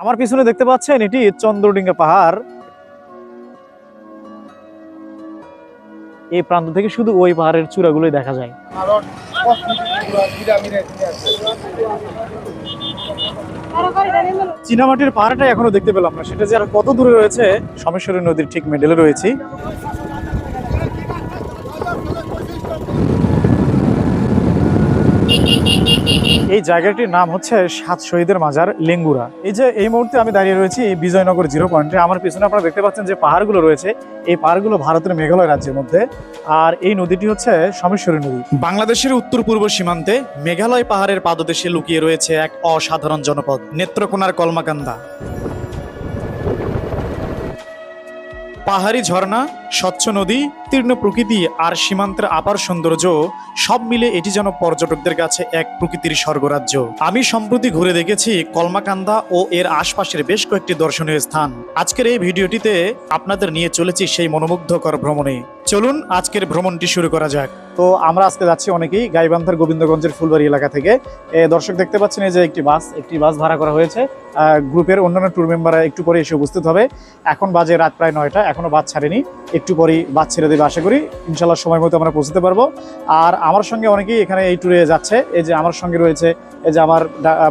আমার পিছনে দেখতে পাচ্ছেন এটি চন্দ্রডিঙ্গা পাহাড়। এই প্রান্ত থেকে শুধু ওই পাহাড়ের চূড়াগুলোই দেখা যায়। চীনামাটির পাহাড়টা এখনো দেখতে পেলাম না, সেটা যে আর কত দূরে রয়েছে। সোমেশ্বরী নদীর ঠিক মিডলে রয়েছি। এই জায়গাটির নাম হচ্ছে সাত শহীদের মাজার লেঙ্গুরা। এই মুহূর্তে আমি দাঁড়িয়ে রয়েছি বিজয়নগর জিরো পয়েন্টে। আমার পিছনে আপনারা দেখতে পাচ্ছেন যে পাহাড়গুলো রয়েছে, এই পাহাড়গুলো ভারতের মেঘালয় রাজ্যের মধ্যে। আর এই নদীটি হচ্ছে সোমেশ্বরী নদী। বাংলাদেশের উত্তর পূর্ব সীমান্তে মেঘালয় পাহাড়ের পাদদেশে লুকিয়ে রয়েছে এক অসাধারণ জনপদ, নেত্রকোনার কলমাকান্দা। পাহাড়ি ঝর্ণা, স্বচ্ছ নদী, তীর্ণ প্রকৃতি আর সীমান্তের আপার সৌন্দর্য সব মিলে এটি যেন পর্যটকদের কাছে এক প্রকৃতির স্বর্গরাজ্য। আমি সম্প্রতি ঘুরে দেখেছি কলমাকান্দা ও এর আশপাশের বেশ কয়েকটি দর্শনীয় স্থান। আজকের এই ভিডিওটিতে আপনাদের নিয়ে চলেছি সেই মনোমুগ্ধকর ভ্রমণে। চলুন আজকের ভ্রমণটি শুরু করা যাক। তো আমরা আজকে যাচ্ছি অনেকেই গাইবান্ধার গোবিন্দগঞ্জের ফুলবাড়ি এলাকা থেকে। দর্শক দেখতে পাচ্ছেন এই যে একটি বাস ভাড়া করা হয়েছে। গ্রুপের অন্যান্য ট্যুর মেম্বাররা একটু পরে এসে উপস্থিত হবে। এখন বাজে রাত প্রায় 9টা, এখনো বাস ছাড়েনি, একটু পরেই বাস ছেড়ে দেবে। আশা করি ইনশাল্লাহ সময় মতো আমরা পৌঁছতে পারবো। আর আমার সঙ্গে অনেকেই এখানে এই ট্যুরে যাচ্ছে। এই যে আমার সঙ্গে রয়েছে, এই যে আমার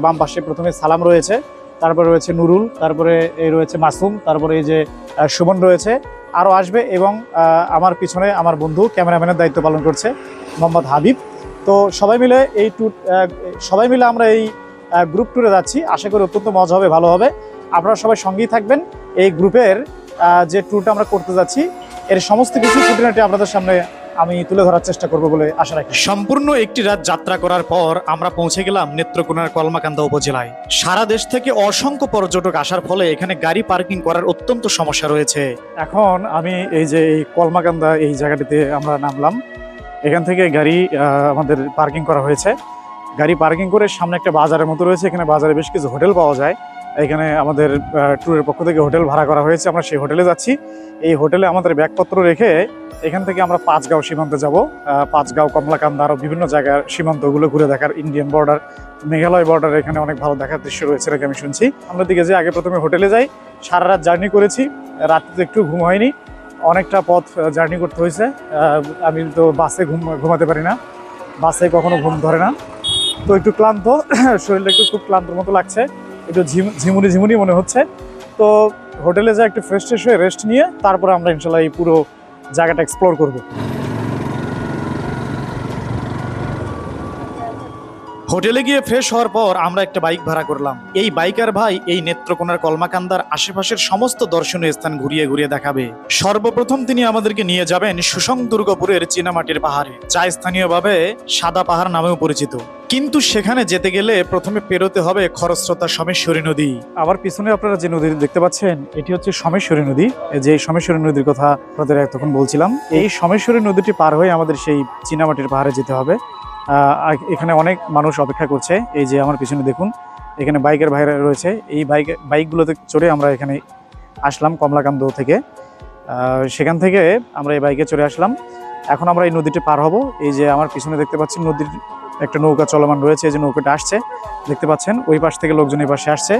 বাম পাশে প্রথমে সালাম রয়েছে, তারপরে রয়েছে নুরুল, তারপরে এই রয়েছে মাসুম, তারপরে এই যে সুমন রয়েছে, আরও আসবে। এবং আমার পিছনে আমার বন্ধু ক্যামেরাম্যানের দায়িত্ব পালন করছে মোহাম্মদ হাবিব। তো সবাই মিলে আমরা এই গ্রুপ ট্যুরে যাচ্ছি। আশা করি অত্যন্ত মজা হবে, ভালো হবে। আপনারা সবাই সঙ্গেই থাকবেন। এই গ্রুপের যে ট্যুরটা আমরা করতে যাচ্ছি এর সমস্ত কিছু খুঁটিনাটি আপনাদের সামনে আমি তুলে ধরার চেষ্টা করব বলে আশা রাখি। সম্পূর্ণ একটি রাত যাত্রা করার পর আমরা পৌঁছে গেলাম নেত্রকোনার কলমাকান্দা উপজেলায়। সারা দেশ থেকে অসংখ্য পর্যটক আসার ফলে এখানে গাড়ি পার্কিং করার অত্যন্ত সমস্যা রয়েছে। এখন আমি এই যে এই কলমাকান্দা এই জায়গাটিতে আমরা নামলাম। এখান থেকে গাড়ি আমাদের পার্কিং করা হয়েছে। গাড়ি পার্কিং করে সামনে একটা বাজারের মতো রয়েছে। এখানে বাজারে বেশ কিছু হোটেল পাওয়া যায়। এখানে আমাদের ট্যুরের পক্ষ থেকে হোটেল ভাড়া করা হয়েছে, আমরা সেই হোটেলে যাচ্ছি। এই হোটেলে আমাদের ব্যাগপত্র রেখে এখান থেকে আমরা পাঁচগাঁও সীমান্তে যাব। পাঁচগাঁও, কমলাকান্দা আরও বিভিন্ন জায়গার সীমান্তগুলো ঘুরে দেখার, ইন্ডিয়ান বর্ডার, মেঘালয় বর্ডার, এখানে অনেক ভালো দেখার দৃশ্য রয়েছে নাকি আমি শুনছি। আমরা দিকে যে আগে প্রথমে হোটেলে যাই। সারা রাত জার্নি করেছি, রাত্রিতে একটু ঘুম হয়নি, অনেকটা পথ জার্নি করতে হয়েছে। আমি তো বাসে ঘুমাতে পারি না, বাসে কখনো ঘুম ধরে না। তো একটু ক্লান্ত, শরীরটা একটু খুব ক্লান্তর মতো লাগছে, একটু ঝিমুনি মনে হচ্ছে। তো হোটেলে যা একটু ফ্রেশ হয়ে রেস্ট নিয়ে তারপরে আমরা ইনশাল্লাহ এই পুরো জায়গাটা এক্সপ্লোর করব। হোটেলে গিয়ে ফ্রেশ হওয়ার পর আমরা একটা বাইক ভাড়া করলাম। এই বাইকার ভাই এই নেত্রকোনার কলমাকান্দার আশেপাশের সমস্ত দর্শনীয় স্থান ঘুরিয়ে দেখাবে। সর্বপ্রথম তিনি আমাদেরকে নিয়ে যাবেন সুসং দুর্গাপুরের চীনামাটির পাহাড়ে, যা স্থানীয়ভাবে সাদা পাহাড় নামেও পরিচিত। কিন্তু সেখানে যেতে গেলে প্রথমে পেরোতে হবে খরস্রোতা সোমেশ্বরী নদী। আমার পিছনে আপনারা যে নদী দেখতে পাচ্ছেন এটি হচ্ছে সোমেশ্বরী নদী। যে সোমেশ্বরী নদীর কথা আপনাদের তখন বলছিলাম, এই সোমেশ্বরী নদীটি পার হয়ে আমাদের সেই চীনামাটির পাহাড়ে যেতে হবে। এখানে অনেক মানুষ অপেক্ষা করছে। এই যে আমার পিছনে দেখুন, এখানে বাইকের ভাইরা রয়েছে। এই বাইকগুলোতে চড়ে আমরা এখানে আসলাম কমলাকান্দ থেকে। সেখান থেকে আমরা এই বাইকে চড়ে আসলাম। এখন আমরা এই নদীটি পার হব। এই যে আমার পিছনে দেখতে পাচ্ছেন নদীর একটা নৌকা চলমান রয়েছে। এই যে নৌকাটা আসছে দেখতে পাচ্ছেন, ওই পাশ থেকে লোকজন এই পাশে আসছে।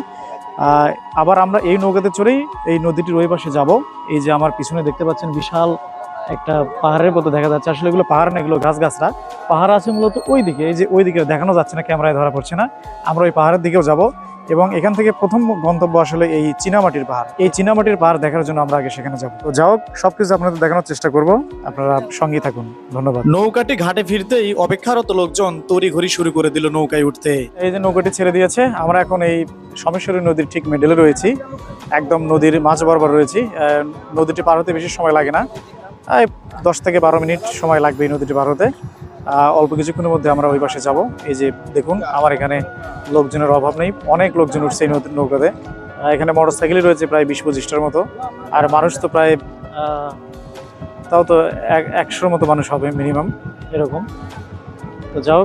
আবার আমরা এই নৌকাতে চড়েই এই নদীটির ওই পাশে যাব। এই যে আমার পিছনে দেখতে পাচ্ছেন বিশাল একটা পাহাড়ের মতো দেখা যাচ্ছে। আসলে এগুলো পাহাড় না, এগুলো গাছগাছরা। পাহাড় আছে মূলত ওই দিকে, এই যে ওই দিকে দেখানো যাচ্ছে না, ক্যামেরায় ধরা পড়ছে না। আমরা ওই পাহাড়ের দিকেও যাব এবং এখান থেকে প্রথম গন্তব্য আসলে এই চীনামাটির পাহাড়। এই চীনামাটির পাহাড় দেখার জন্য আমরা আগে সেখানে যাব। তো যাও, সবকিছু আপনাদের দেখানোর চেষ্টা করব, আপনারা সঙ্গেই থাকুন। ধন্যবাদ। নৌকাটি ঘাটে ফিরতেই অপেক্ষারত লোকজন তড়িঘড়ি শুরু করে দিল নৌকায় উঠতে। এই যে নৌকাটি ছেড়ে দিয়েছে, আমরা এখন এই সোমেশ্বরী নদীর ঠিক মিডলে রয়েছি, একদম নদীর মাঝ বরাবর রয়েছি। নদীটি পার হতে বেশি সময় লাগে না, 10 থেকে 12 মিনিট সময় লাগবে এই নদীটি পার হতে। অল্প কিছুক্ষণের মধ্যে আমরা ওই পাশে যাব। এই যে দেখুন, আমার এখানে লোকজনের অভাব নেই, অনেক লোকজন উঠছে এই নৌকাতে। এখানে মোটরসাইকেলই রয়েছে প্রায় 20-25টার মতো, আর মানুষ তো প্রায় তাও তো 100-র মতো মানুষ হবে মিনিমাম এরকম। তো যাও,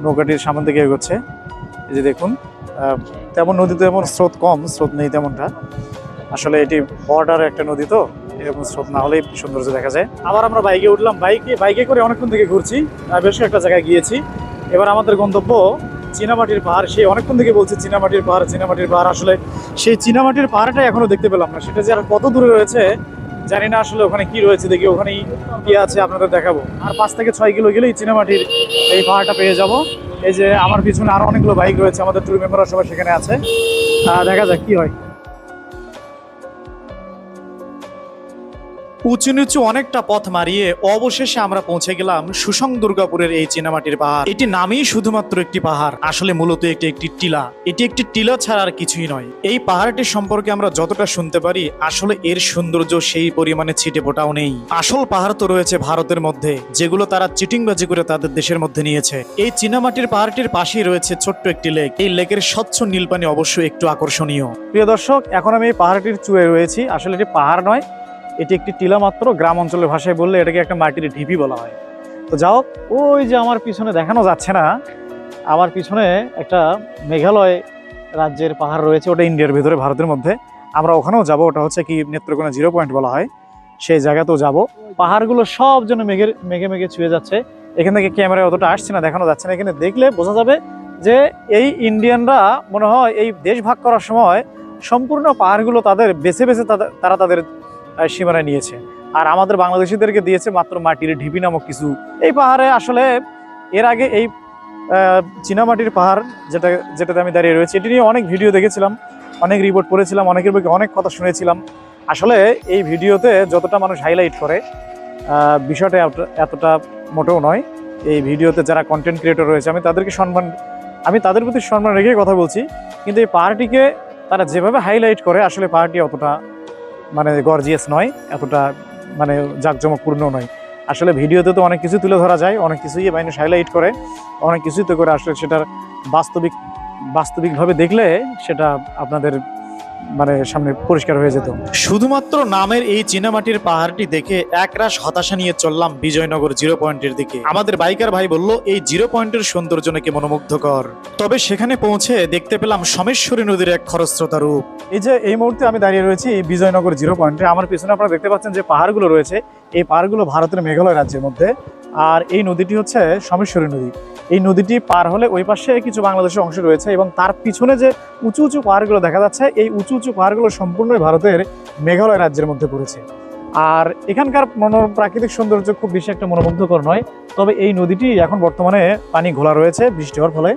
নৌকাটির সামনে দিকে এগোচ্ছে। এই যে দেখুন, তেমন নদীতে এমন স্রোত কম, স্রোত নেই তেমনটা। আসলে এটি বর্ডার একটা নদী, তো এরকম স্রোত না হলেই সৌন্দর্য দেখা যায়। আবার আমরা বাইকে উঠলাম। বাইকে করে অনেকক্ষণ থেকে ঘুরছি, বেশ একটা জায়গায় গিয়েছি। এবার আমাদের গন্তব্য চীনামাটির পাহাড়, সেই অনেকক্ষণ থেকে বলছে চীনামাটির পাহাড়, চীনামাটির পাহাড়। আসলে সেই চীনামাটির পাহাড়টা এখনো দেখতে পেলাম না। সেটা যে আর কত দূরে রয়েছে জানি না। আসলে ওখানে কি রয়েছে দেখি, ওখানেই কি আছে আপনাদের দেখাবো। আর 5 থেকে 6 কিলো গেলেই চীনামাটির এই পাহাড়টা পেয়ে যাব। এই যে আমার পিছনে আরো অনেকগুলো বাইক রয়েছে, আমাদের ট্যুর মেম্বাররা সবাই সেখানে আছে। দেখা যাক কি হয়। উঁচু নিচু অনেকটা পথ মারিয়ে অবশেষে আমরা পৌঁছে গেলাম সুসং দুর্গাপুরের এই চীনামাটির পাহাড়। এটি নামেই শুধুমাত্র একটি পাহাড়, আসলে মূলত একটি টিলা। এটি একটি টিলা ছাড়া আর কিছুই নয়। এই পাহাড়টির সম্পর্কে আমরা যতটা শুনতে পারি, আসলে এর সৌন্দর্য সেই পরিমাণে ছিটে ফোটাও নেই। আসল পাহাড় তো রয়েছে ভারতের মধ্যে, যেগুলো তারা চিটিংবাজি করে তাদের দেশের মধ্যে নিয়েছে। এই চীনামাটির পাহাড়টির পাশেই রয়েছে ছোট্ট একটি লেক। এই লেকের স্বচ্ছ নীল পানি অবশ্যই একটু আকর্ষণীয়। প্রিয় দর্শক, এখন আমি এই পাহাড়টির চূড়ায় রয়েছি। আসলে এটি পাহাড় নয়, এটি একটি টিলা মাত্র। গ্রাম অঞ্চলের ভাষায় বললে এটাকে একটা মাটির ঢিপি বলা হয়। তো যাও, ওই যে আমার পিছনে দেখানো যাচ্ছে না, আমার পিছনে একটা মেঘালয় রাজ্যের পাহাড় রয়েছে। ওটা ইন্ডিয়ার ভেতরে, ভারতের মধ্যে। আমরা ওখানেও যাব। ওটা হচ্ছে কি নেত্রকোনা 0 পয়েন্ট বলা হয়, সেই জায়গাতেও যাব। পাহাড়গুলো সব যেন মেঘে মেঘে ছুঁয়ে যাচ্ছে। এখান থেকে ক্যামেরায় অতটা আসছে না, দেখানো যাচ্ছে না। এখানে দেখলে বোঝা যাবে যে এই ইন্ডিয়ানরা মনে হয় এই দেশ ভাগ করার সময় সম্পূর্ণ পাহাড়গুলো তাদের বেছে বেছে তারা তাদের সীমানায় নিয়েছে, আর আমাদের বাংলাদেশিদেরকে দিয়েছে মাত্র মাটির ঢিপি নামক কিছু। এই পাহাড়ে আসলে এর আগে এই চীনামাটির পাহাড় যেটাতে আমি দাঁড়িয়ে রয়েছি, এটি নিয়ে অনেক ভিডিও দেখেছিলাম, অনেক রিপোর্ট পড়েছিলাম, অনেকের মুখে অনেক কথা শুনেছিলাম। আসলে এই ভিডিওতে যতটা মানুষ হাইলাইট করে, বিষয়টা এতটা মোটেও নয়। এই ভিডিওতে যারা কন্টেন্ট ক্রিয়েটর রয়েছে, আমি তাদের প্রতি সম্মান রেখে কথা বলছি। কিন্তু এই পাহাড়টিকে তারা যেভাবে হাইলাইট করে, আসলে পাহাড়টি অতটা মানে গর্জিয়াস নয়, এতটা মানে জাঁকজমকপূর্ণ নয়। আসলে ভিডিওতে তো অনেক কিছু তুলে ধরা যায়, অনেক কিছুই মানুষ হাইলাইট করে, অনেক কিছুই তো করে। আসলে সেটার বাস্তবিকভাবে দেখলে সেটা আপনাদের মানে সামনে পরিষ্কার হয়ে যেত। শুধুমাত্র নামের এই চীনামাটির পাহাড়টি দেখে একরাশ হতাশা নিয়ে চললাম বিজয়নগর 0 পয়েন্টের দিকে। আমাদের বাইকার ভাই বলল এই 0 পয়েন্টের সৌন্দর্য নাকি মনোমুগ্ধকর। তবে সেখানে পৌঁছে দেখতে পেলাম সোমেশ্বরী নদীর এক খরস্রোতা রূপ। এই যে এই মুহূর্তে আমি দাঁড়িয়ে রয়েছি বিজয়নগর 0 পয়েন্টে। আমার পিছনে আপনারা দেখতে পাচ্ছেন যে পাহাড়গুলো রয়েছে, এই পাহাড়গুলো ভারতের মেঘালয় রাজ্যের মধ্যে। আর এই নদীটি হচ্ছে সোমেশ্বরী নদী। এই নদীটি পার হলে ওই পাশে কিছু বাংলাদেশের অংশ রয়েছে, এবং তার পিছনে যে উঁচু উঁচু পাহাড়গুলো দেখা যাচ্ছে, এই উঁচু উঁচু পাহাড়গুলো সম্পূর্ণই ভারতের মেঘালয় রাজ্যের মধ্যে পড়েছে। আর এখানকার প্রাকৃতিক সৌন্দর্য খুব বেশি একটা মনোমুগ্ধকর নয়। তবে এই নদীটি এখন বর্তমানে পানি ঘোলা রয়েছে বৃষ্টি হওয়ার ফলে।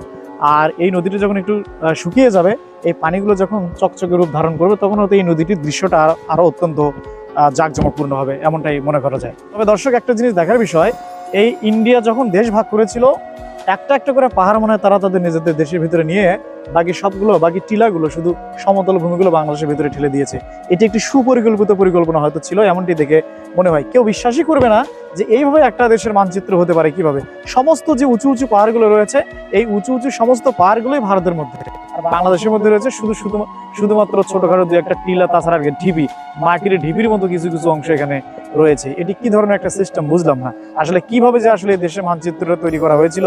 আর এই নদীটি যখন একটু শুকিয়ে যাবে, এই পানিগুলো যখন চকচকে রূপ ধারণ করবে, তখন হয়তো এই নদীটির দৃশ্যটা আরো অত্যন্ত জাঁকজমকপূর্ণ হবে, এমনটাই মনে করা যায়। তবে দর্শক, একটা জিনিস দেখার বিষয়, এই ইন্ডিয়া যখন দেশ ভাগ করেছিল, একটা একটা করে পাহাড় মনে হয় তারা তাদের নিজেদের দেশের ভিতরে নিয়ে বাকি টিলাগুলো, শুধু সমতল ভূমিগুলো বাংলাদেশের ভিতরে ঠেলে দিয়েছে। এটি একটি সুপরিকল্পিত পরিকল্পনা হয়তো ছিল, এমনটি দেখে মনে হয়। কেউ বিশ্বাসই করবে না যে এইভাবে একটা দেশের মানচিত্র হতে পারে। কিভাবে সমস্ত যে উঁচু উঁচু পাহাড়গুলো রয়েছে, এই উঁচু উঁচু সমস্ত পাহাড়গুলোই ভারতের মধ্যে, আর বাংলাদেশের মধ্যে রয়েছে শুধুমাত্র ছোটখাটো দু একটা টিলা, তাছাড়া ঢিপি, মাটির ঢিপির মতো কিছু কিছু অংশ এখানে রয়েছে। এটি কি ধরনের একটা সিস্টেম বুঝলাম না। আসলে কিভাবে যে আসলে দেশের মানচিত্রটা তৈরি করা হয়েছিল,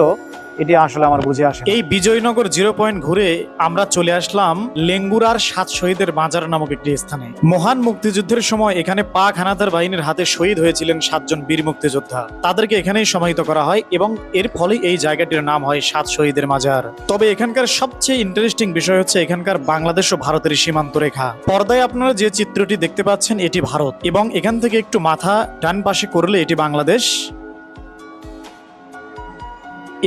এটি আসলে আমার বুঝে আসে। এই বিজয়নগর 0 পয়েন্ট ঘুরে আমরা চলে আসলাম লেঙ্গুরার 7 শহীদের মাজার নামক একটি স্থানে। মহান মুক্তিযুদ্ধের সময় এখানে পাক হানাদার বাহিনীর হাতে শহীদ হয়েছিলেন 7 জন বীর মুক্তিযোদ্ধা। তাদেরকে এখানেই সমাহিত করা হয়, এবং এর ফলে এই জায়গাটির নাম হয় 7 শহীদের মাজার। তবে এখানকার সবচেয়ে ইন্টারেস্টিং বিষয় হচ্ছে এখানকার বাংলাদেশ ও ভারতের সীমান্ত রেখা। পর্দায় আপনারা যে চিত্রটি দেখতে পাচ্ছেন, এটি ভারত, এবং এখান থেকে একটু মাথা ডান পাশে করলে এটি বাংলাদেশ,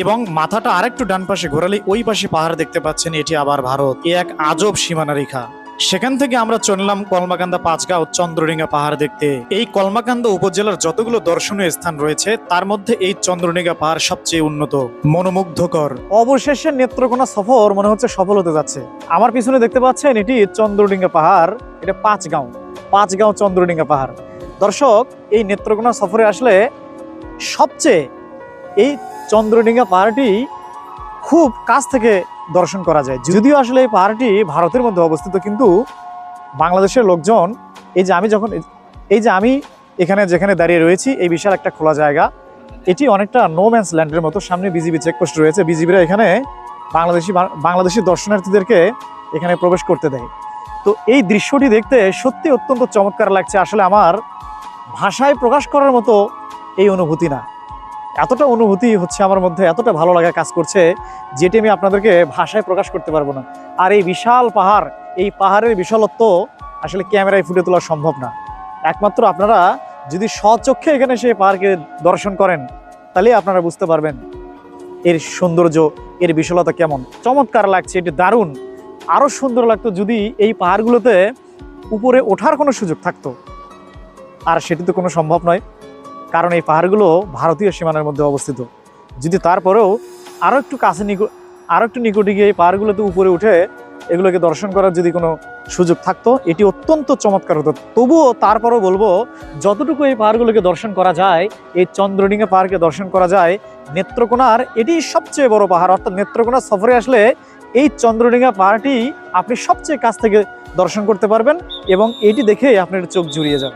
এবং মাথাটা আরেকটু ডান পাশে ঘোরালে ওই পাশে পাহাড় দেখতে পাচ্ছেন, এটি আবার ভারত। এ এক আজব সীমানা রেখা। সেখান থেকে আমরা চললাম কলমাকান্দা, পাঁচগাঁও, চন্দ্রডিঙ্গা পাহাড় দেখতে। এই কলমাকান্দা উপজেলার যতগুলো দর্শনীয় স্থান রয়েছে, তার মধ্যে এই চন্দ্রডিঙ্গা পাহাড় সবচেয়ে উন্নত, মনোমুগ্ধকর। অবশেষে নেত্রকোনা সফর মনে হচ্ছে সফল হতে যাচ্ছে। আমার পিছনে দেখতে পাচ্ছেন, এটি চন্দ্রডিঙ্গা পাহাড়, এটা পাঁচগাঁও চন্দ্রডিঙ্গা পাহাড়। দর্শক, এই নেত্রকোনা সফরে আসলে সবচেয়ে এই চন্দ্রডিঙ্গা পাহাড়টি খুব কাছ থেকে দর্শন করা যায়। যদিও আসলে এই পাহাড়টি ভারতের মধ্যে অবস্থিত, কিন্তু বাংলাদেশের লোকজন এই যে আমি এখানে যেখানে দাঁড়িয়ে রয়েছি, এই বিশাল একটা খোলা জায়গা, এটি অনেকটা নো ম্যানস ল্যান্ডের মতো। সামনে বিজিবি চেকপোস্ট রয়েছে, বিজিবিরা এখানে বাংলাদেশি দর্শনার্থীদেরকে এখানে প্রবেশ করতে দেয়। তো এই দৃশ্যটি দেখতে সত্যি অত্যন্ত চমৎকার লাগছে। আসলে আমার ভাষায় প্রকাশ করার মতো এই অনুভূতি না। এতটা অনুভূতি হচ্ছে আমার মধ্যে, এতটা ভালো লাগা কাজ করছে, যেটি আমি আপনাদেরকে ভাষায় প্রকাশ করতে পারবো না। আর এই বিশাল পাহাড়, এই পাহাড়ের বিশালত্ব আসলে ক্যামেরায় ফুটে তোলা সম্ভব না। একমাত্র আপনারা যদি স্বচক্ষে এখানে সেই পাহাড়কে দর্শন করেন, তাহলে আপনারা বুঝতে পারবেন এর সৌন্দর্য, এর বিশালতা কেমন। চমৎকার লাগছে, এটি দারুণ। আরো সুন্দর লাগতো যদি এই পাহাড়গুলোতে উপরে ওঠার কোনো সুযোগ থাকতো, আর সেটি তো কোনো সম্ভব নয়, কারণ এই পাহাড়গুলো ভারতীয় সীমানার মধ্যে অবস্থিত। যদি তারপরেও আরো একটু কাছে আরো একটু নিকটে গিয়ে এই পাহাড়গুলোতে উপরে উঠে এগুলোকে দর্শন করার যদি কোনো সুযোগ থাকতো, এটি অত্যন্ত চমৎকার হতো। তবুও তারপরও বলবো, যতটুকু এই পাহাড়গুলোকে দর্শন করা যায়, এই চন্দ্রডিঙ্গা পাহাড়কে দর্শন করা যায়, নেত্রকোনার এটি সবচেয়ে বড় পাহাড়। অর্থাৎ নেত্রকোনা সফরে আসলে এই চন্দ্রডিঙ্গা পাহাড়টি আপনি সবচেয়ে কাছ থেকে দর্শন করতে পারবেন, এবং এটি দেখে আপনার চোখ জুড়িয়ে যাবে।